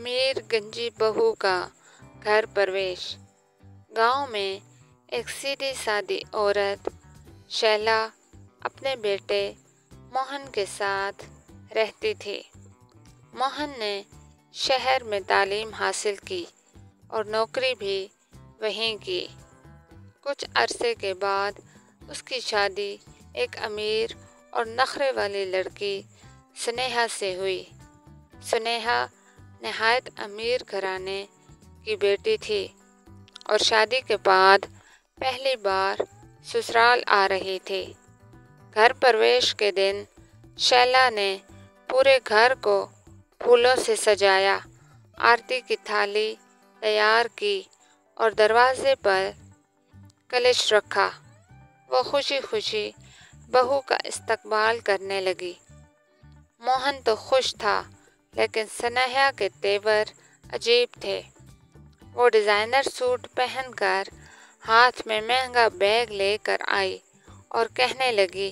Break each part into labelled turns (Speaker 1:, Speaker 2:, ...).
Speaker 1: अमीर गंजी बहू का घर प्रवेश। गांव में एक सीधी सादी औरत शैला अपने बेटे मोहन के साथ रहती थी। मोहन ने शहर में तालीम हासिल की और नौकरी भी वहीं की। कुछ अरसे के बाद उसकी शादी एक अमीर और नखरे वाली लड़की स्नेहा से हुई। स्नेहा नहायत अमीर घराने की बेटी थी और शादी के बाद पहली बार ससुराल आ रही थी। घर प्रवेश के दिन शैला ने पूरे घर को फूलों से सजाया, आरती की थाली तैयार की और दरवाजे पर कलश रखा। वो खुशी खुशी बहू का इस्तकबाल करने लगी। मोहन तो खुश था, लेकिन स्नेहा के तेवर अजीब थे। वो डिज़ाइनर सूट पहनकर हाथ में महंगा बैग लेकर आई और कहने लगी,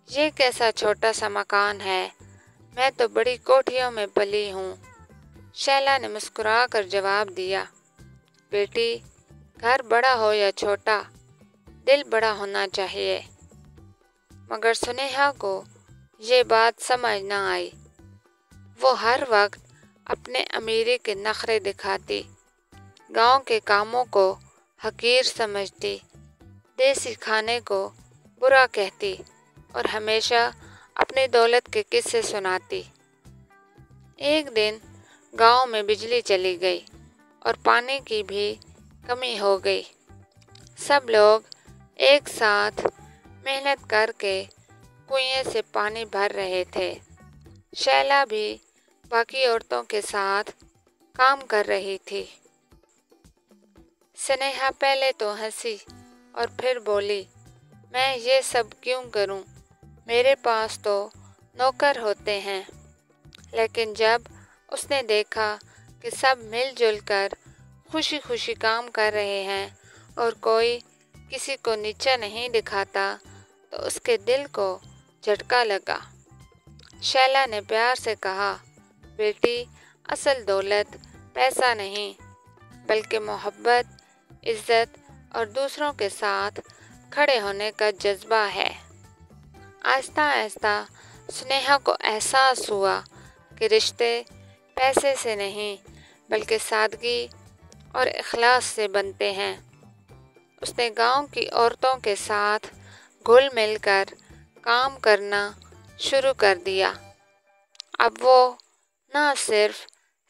Speaker 1: ये कैसा छोटा सा मकान है, मैं तो बड़ी कोठियों में पली हूँ। शैला ने मुस्कुराकर जवाब दिया, बेटी, घर बड़ा हो या छोटा, दिल बड़ा होना चाहिए। मगर स्नेहा को ये बात समझ न आई। वो हर वक्त अपने अमीरी के नखरे दिखाती, गांव के कामों को हकीर समझती, देसी खाने को बुरा कहती और हमेशा अपनी दौलत के किस्से सुनाती। एक दिन गांव में बिजली चली गई और पानी की भी कमी हो गई। सब लोग एक साथ मेहनत करके कुएं से पानी भर रहे थे। शैला भी बाकी औरतों के साथ काम कर रही थी। स्नेहा पहले तो हंसी और फिर बोली, मैं ये सब क्यों करूं? मेरे पास तो नौकर होते हैं। लेकिन जब उसने देखा कि सब मिलजुल कर खुशी खुशी काम कर रहे हैं और कोई किसी को नीचा नहीं दिखाता, तो उसके दिल को झटका लगा। शैला ने प्यार से कहा, बेटी, असल दौलत पैसा नहीं, बल्कि मोहब्बत, इज्जत और दूसरों के साथ खड़े होने का जज्बा है। आहिस्ता आहिस्ता स्नेहा को एहसास हुआ कि रिश्ते पैसे से नहीं, बल्कि सादगी और इखलास से बनते हैं। उसने गांव की औरतों के साथ घुल मिलकर काम करना शुरू कर दिया। अब वो न सिर्फ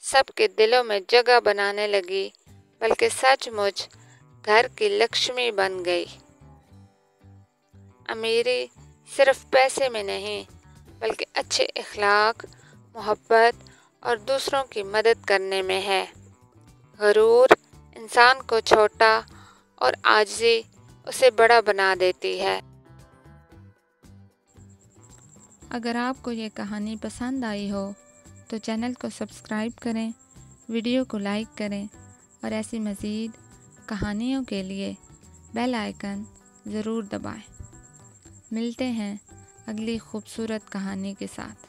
Speaker 1: सबके दिलों में जगह बनाने लगी, बल्कि सचमुच घर की लक्ष्मी बन गई। अमीरी सिर्फ पैसे में नहीं, बल्कि अच्छे इखलाक, मोहब्बत और दूसरों की मदद करने में है। गरूर इंसान को छोटा और आजिज़ी उसे बड़ा बना देती है।
Speaker 2: अगर आपको ये कहानी पसंद आई हो तो चैनल को सब्सक्राइब करें, वीडियो को लाइक करें और ऐसी मज़ीद कहानियों के लिए बेल आइकन ज़रूर दबाएं। मिलते हैं अगली खूबसूरत कहानी के साथ।